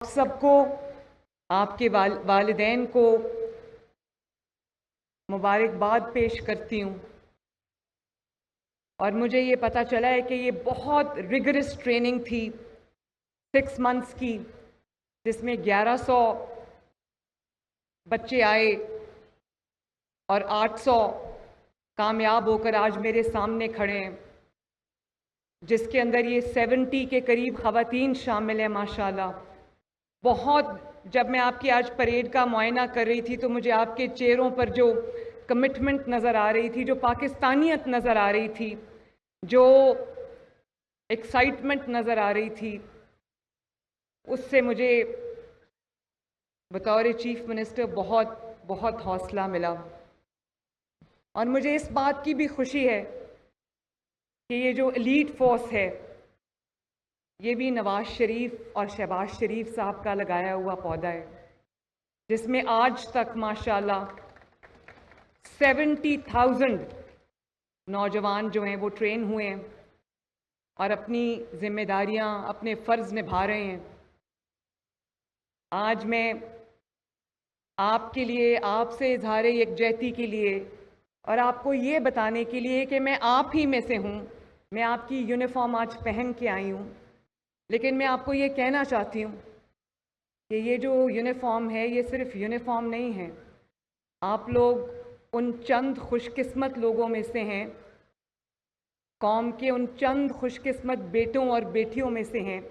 सबको, आपके वालिदैन को मुबारकबाद पेश करती हूँ। और मुझे ये पता चला है कि ये बहुत रिगरस ट्रेनिंग थी 6 मंथ्स की, जिसमें 1100 बच्चे आए और 800 कामयाब होकर आज मेरे सामने खड़े हैं, जिसके अंदर ये 70 के करीब ख़वातीन शामिल हैं माशाल्लाह। बहुत, जब मैं आपकी आज परेड का मुआयना कर रही थी तो मुझे आपके चेहरों पर जो कमिटमेंट नज़र आ रही थी, जो पाकिस्तानियत नज़र आ रही थी, जो एक्साइटमेंट नज़र आ रही थी, उससे मुझे बतौर चीफ मिनिस्टर बहुत बहुत हौसला मिला। और मुझे इस बात की भी खुशी है कि ये जो एलीट फोर्स है, ये भी नवाज शरीफ और शहबाज शरीफ साहब का लगाया हुआ पौधा है, जिसमें आज तक माशाल्लाह 70,000 नौजवान जो हैं वो ट्रेन हुए हैं और अपनी जिम्मेदारियां, अपने फ़र्ज़ निभा रहे हैं। आज मैं आपके लिए, आपसे इज़हार यकजहती के लिए और आपको ये बताने के लिए कि मैं आप ही में से हूँ, मैं आपकी यूनिफॉर्म आज पहन के आई हूँ, लेकिन मैं आपको ये कहना चाहती हूँ कि ये जो यूनिफॉर्म है, ये सिर्फ यूनिफॉर्म नहीं है। आप लोग उन चंद खुशकिस्मत लोगों में से हैं, कौम के उन चंद खुशकिस्मत बेटों और बेटियों में से हैं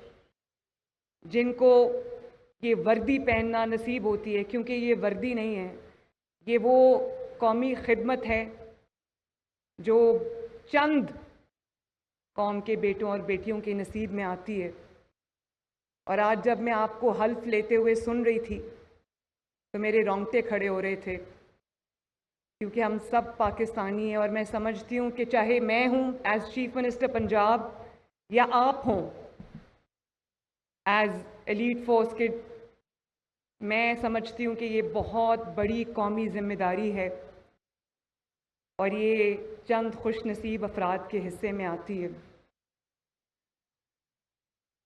जिनको ये वर्दी पहनना नसीब होती है, क्योंकि ये वर्दी नहीं है, ये वो कौमी खिदमत है जो चंद कौम के बेटों और बेटियों के नसीब में आती है। और आज जब मैं आपको हल्फ लेते हुए सुन रही थी तो मेरे रोंगटे खड़े हो रहे थे, क्योंकि हम सब पाकिस्तानी हैं और मैं समझती हूँ कि चाहे मैं हूँ एज चीफ मिनिस्टर पंजाब या आप हों एज एलीट फोर्स के, मैं समझती हूँ कि ये बहुत बड़ी कौमी जिम्मेदारी है और ये चंद खुश नसीब अफराद के हिस्से में आती है।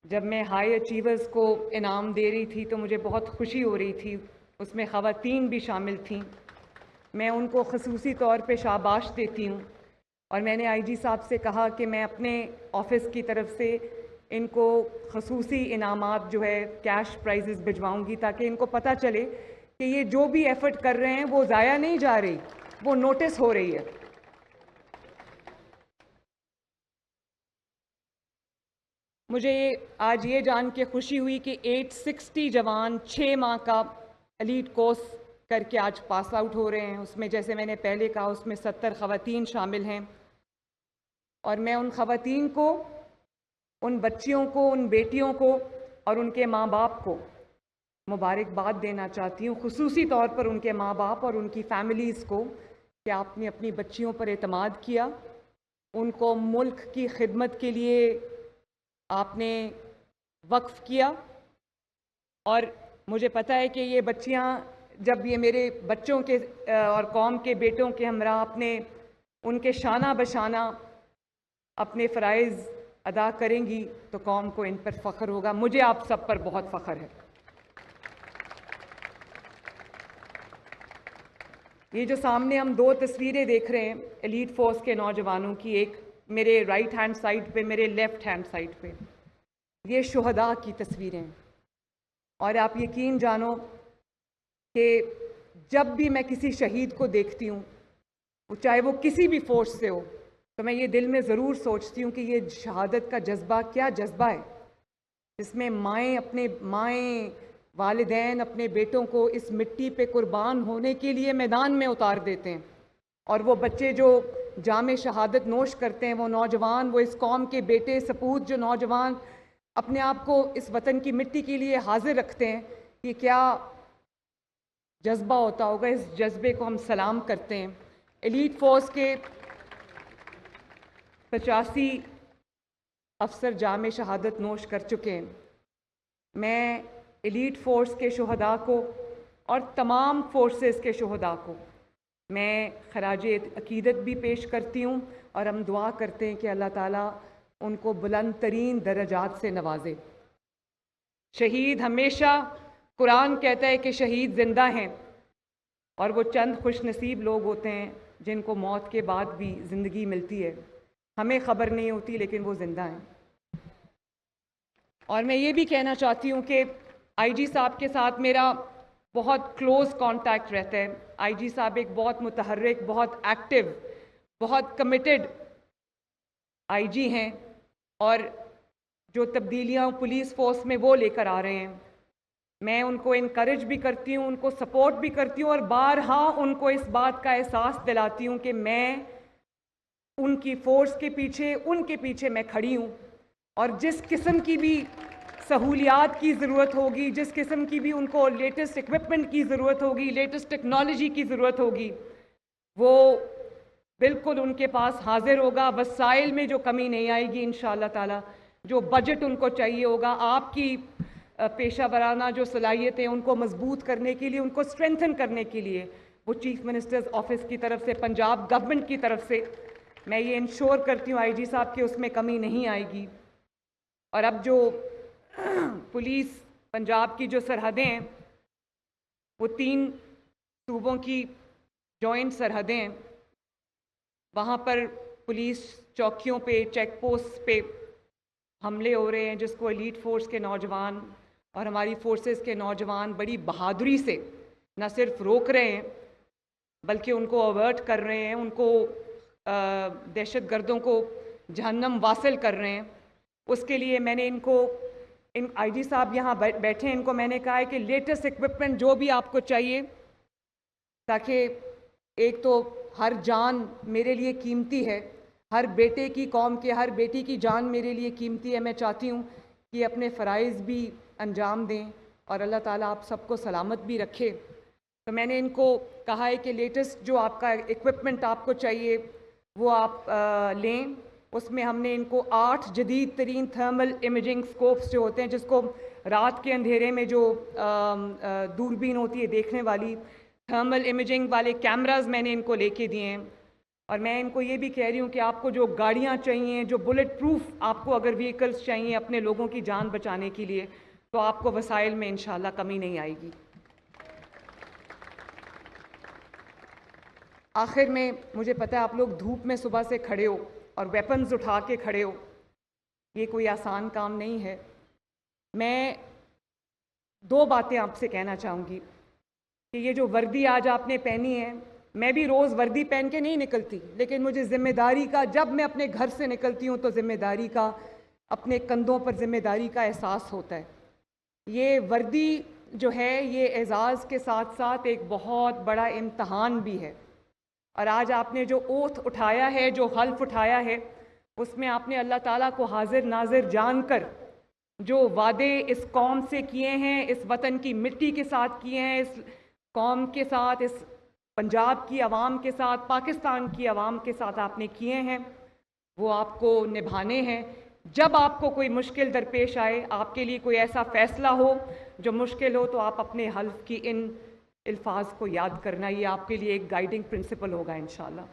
जब मैं हाई अचीवर्स को इनाम दे रही थी तो मुझे बहुत खुशी हो रही थी, उसमें ख़वातीन भी शामिल थीं। मैं उनको ख़ुसूसी तौर पे शाबाश देती हूँ और मैंने आईजी साहब से कहा कि मैं अपने ऑफ़िस की तरफ से इनको ख़ुसूसी इनामात जो है कैश प्राइजेस भिजवाऊँगी, ताकि इनको पता चले कि ये जो भी एफ़र्ट कर रहे हैं वो ज़ाया नहीं जा रही, वो नोटिस हो रही है। मुझे आज ये जान के खुशी हुई कि 860 जवान 6 माह का एलीट कोर्स करके आज पास आउट हो रहे हैं। उसमें, जैसे मैंने पहले कहा, उसमें 70 ख़वातीन शामिल हैं और मैं उन ख़वातीन को, उन बच्चियों को, उन बेटियों को और उनके माँ बाप को मुबारकबाद देना चाहती हूँ, खुसूसी तौर पर उनके माँ बाप और उनकी फ़ैमिलीज़ को, कि आपने अपनी बच्चियों पर एतमाद किया, उनको मुल्क की खिदमत के लिए आपने वक्फ किया। और मुझे पता है कि ये बच्चियां, जब ये मेरे बच्चों के और कौम के बेटों के हमरा अपने उनके शाना बशाना अपने फ़राइज़ अदा करेंगी तो कौम को इन पर फ़ख्र होगा। मुझे आप सब पर बहुत फ़ख्र है। ये जो सामने हम 2 तस्वीरें देख रहे हैं एलीट फोर्स के नौजवानों की, एक मेरे राइट हैंड साइड पे, मेरे लेफ़्ट हैंड साइड पे, ये शुहदा की तस्वीरें हैं। और आप यकीन जानो कि जब भी मैं किसी शहीद को देखती हूँ, चाहे वो किसी भी फोर्स से हो, तो मैं ये दिल में ज़रूर सोचती हूँ कि ये शहादत का जज्बा क्या जज्बा है, जिसमें माएँ वालिदैन अपने बेटों को इस मिट्टी पे कुर्बान होने के लिए मैदान में उतार देते हैं। और वो बच्चे जो जामे शहादत नोश करते हैं, वो नौजवान, वो इस कौम के बेटे सपूत जो नौजवान अपने आप को इस वतन की मिट्टी के लिए हाजिर रखते हैं, ये क्या जज्बा होता होगा। इस जज्बे को हम सलाम करते हैं। एलीट फोर्स के 85 अफसर जामे शहादत नोश कर चुके हैं। मैं एलीट फोर्स के शुहदा को और तमाम फोर्सेस के शुहदा को मैं खराजे अकीदत भी पेश करती हूँ और हम दुआ करते हैं कि अल्लाह ताला उनको बुलंद तरीन दर्जात से नवाजे। शहीद हमेशा, कुरान कहता है कि शहीद ज़िंदा हैं, और वो चंद खुशनसीब लोग होते हैं जिनको मौत के बाद भी ज़िंदगी मिलती है। हमें ख़बर नहीं होती, लेकिन वो ज़िंदा हैं। और मैं ये भी कहना चाहती हूँ कि आईजी साहब के साथ मेरा बहुत क्लोज़ कांटेक्ट रहता है। आईजी साहब एक बहुत मुतहर्रिक, बहुत एक्टिव, बहुत कमिटेड आईजी हैं, और जो तब्दीलियाँ पुलिस फोर्स में वो लेकर आ रहे हैं, मैं उनको इनकरेज भी करती हूँ, उनको सपोर्ट भी करती हूँ, और बारहा उनको इस बात का एहसास दिलाती हूँ कि मैं उनकी फ़ोर्स के पीछे, उनके पीछे मैं खड़ी हूँ। और जिस किस्म की भी सहूलियात की ज़रूरत होगी, जिस किस्म की भी उनको लेटेस्ट इक्विपमेंट की ज़रूरत होगी, लेटेस्ट टेक्नोलॉजी की ज़रूरत होगी, वो बिल्कुल उनके पास हाजिर होगा। वसाइल में जो कमी नहीं आएगी इंशाअल्लाह ताला। जो बजट उनको चाहिए होगा, आपकी पेशा वराना जो सलाहियतें उनको मजबूत करने के लिए, उनको स्ट्रेंथन करने के लिए, वो चीफ मिनिस्टर्स ऑफिस की तरफ से, पंजाब गवर्नमेंट की तरफ से मैं ये इंश्योर करती हूँ आईजी साहब की उसमें कमी नहीं आएगी। और अब जो पुलिस पंजाब की जो सरहदें हैं, वो 3 सूबों की जॉइंट सरहदें हैं। वहाँ पर पुलिस चौकियों पे, चेक पोस्ट पे हमले हो रहे हैं, जिसको एलीट फोर्स के नौजवान और हमारी फोर्सेस के नौजवान बड़ी बहादुरी से न सिर्फ रोक रहे हैं, बल्कि उनको अवर्ट कर रहे हैं, उनको दहशत गर्दों को जहन्नम वासिल कर रहे हैं। उसके लिए मैंने इन आईजी साहब यहाँ बैठे हैं, इनको मैंने कहा है कि लेटेस्ट इक्विपमेंट जो भी आपको चाहिए, ताकि एक तो हर जान मेरे लिए कीमती है, हर बेटे की, कौम के हर बेटी की जान मेरे लिए कीमती है। मैं चाहती हूँ कि अपने फ़राइज़ भी अंजाम दें और अल्लाह ताला आप सबको सलामत भी रखे। तो मैंने इनको कहा है कि लेटेस्ट जो आपका इक्विपमेंट आपको चाहिए वो आप लें। उसमें हमने इनको 8 जदीद तरीन थर्मल इमेजिंग स्कोप्स जो होते हैं, जिसको रात के अंधेरे में जो दूरबीन होती है देखने वाली, थर्मल इमेजिंग वाले कैमराज मैंने इनको लेके दिए हैं। और मैं इनको ये भी कह रही हूँ कि आपको जो गाड़ियाँ चाहिए, जो बुलेट प्रूफ आपको अगर व्हीकल्स चाहिए अपने लोगों की जान बचाने के लिए, तो आपको वसाइल में इंशाल्लाह कमी नहीं आएगी। आखिर में मुझे पता है आप लोग धूप में सुबह से खड़े हो और वेपन्स उठा के खड़े हो, ये कोई आसान काम नहीं है। मैं 2 बातें आपसे कहना चाहूँगी कि ये जो वर्दी आज आपने पहनी है, मैं भी रोज़ वर्दी पहन के नहीं निकलती, लेकिन मुझे ज़िम्मेदारी का, जब मैं अपने घर से निकलती हूँ तो ज़िम्मेदारी का, अपने कंधों पर ज़िम्मेदारी का एहसास होता है। ये वर्दी जो है, ये एज़ाज़ के साथ साथ एक बहुत बड़ा इम्तहान भी है। और आज आपने जो ओथ उठाया है, जो हल्फ उठाया है, उसमें आपने अल्लाह ताला को हाजिर नाजिर जानकर जो वादे इस कौम से किए हैं, इस वतन की मिट्टी के साथ किए हैं, इस कौम के साथ, इस पंजाब की आवाम के साथ, पाकिस्तान की आवाम के साथ आपने किए हैं, वो आपको निभाने हैं। जब आपको कोई मुश्किल दरपेश आए, आपके लिए कोई ऐसा फ़ैसला हो जो मुश्किल हो, तो आप अपने हल्फ की इन अल्फाज को याद करना, ये आपके लिए एक गाइडिंग प्रिंसिपल होगा इंशाल्लाह।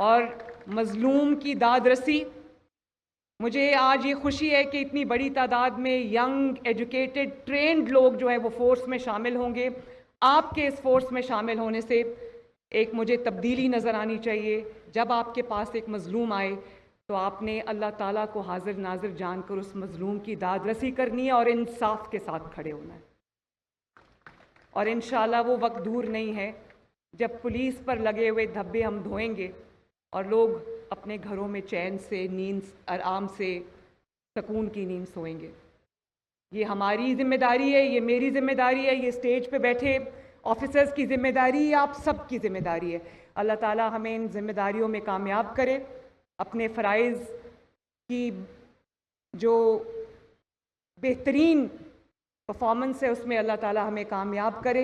और मज़लूम की दाद रसी, मुझे आज ये खुशी है कि इतनी बड़ी तादाद में यंग, एजुकेटेड, ट्रेंड लोग जो है वो फ़ोर्स में शामिल होंगे। आपके इस फोर्स में शामिल होने से एक मुझे तब्दीली नज़र आनी चाहिए। जब आपके पास एक मज़लूम आए तो आपने अल्लाह ताला को हाजिर नाजिर जानकर उस मज़लूम की दाद रसी करनी है और इंसाफ के साथ खड़े होना है। और इंशाल्लाह वो वक्त दूर नहीं है जब पुलिस पर लगे हुए धब्बे हम धोएंगे और लोग अपने घरों में चैन से, नींद, आराम से, सुकून की नींद सोएंगे। ये हमारी जिम्मेदारी है, ये मेरी जिम्मेदारी है, ये स्टेज पे बैठे ऑफिसर्स की जिम्मेदारी है, आप सब की जिम्मेदारी है। अल्लाह ताला हमें इन जिम्मेदारियों में कामयाब करे। अपने फ़राइज़ की जो बेहतरीन परफॉर्मेंस है उसमें अल्लाह ताला हमें कामयाब करे।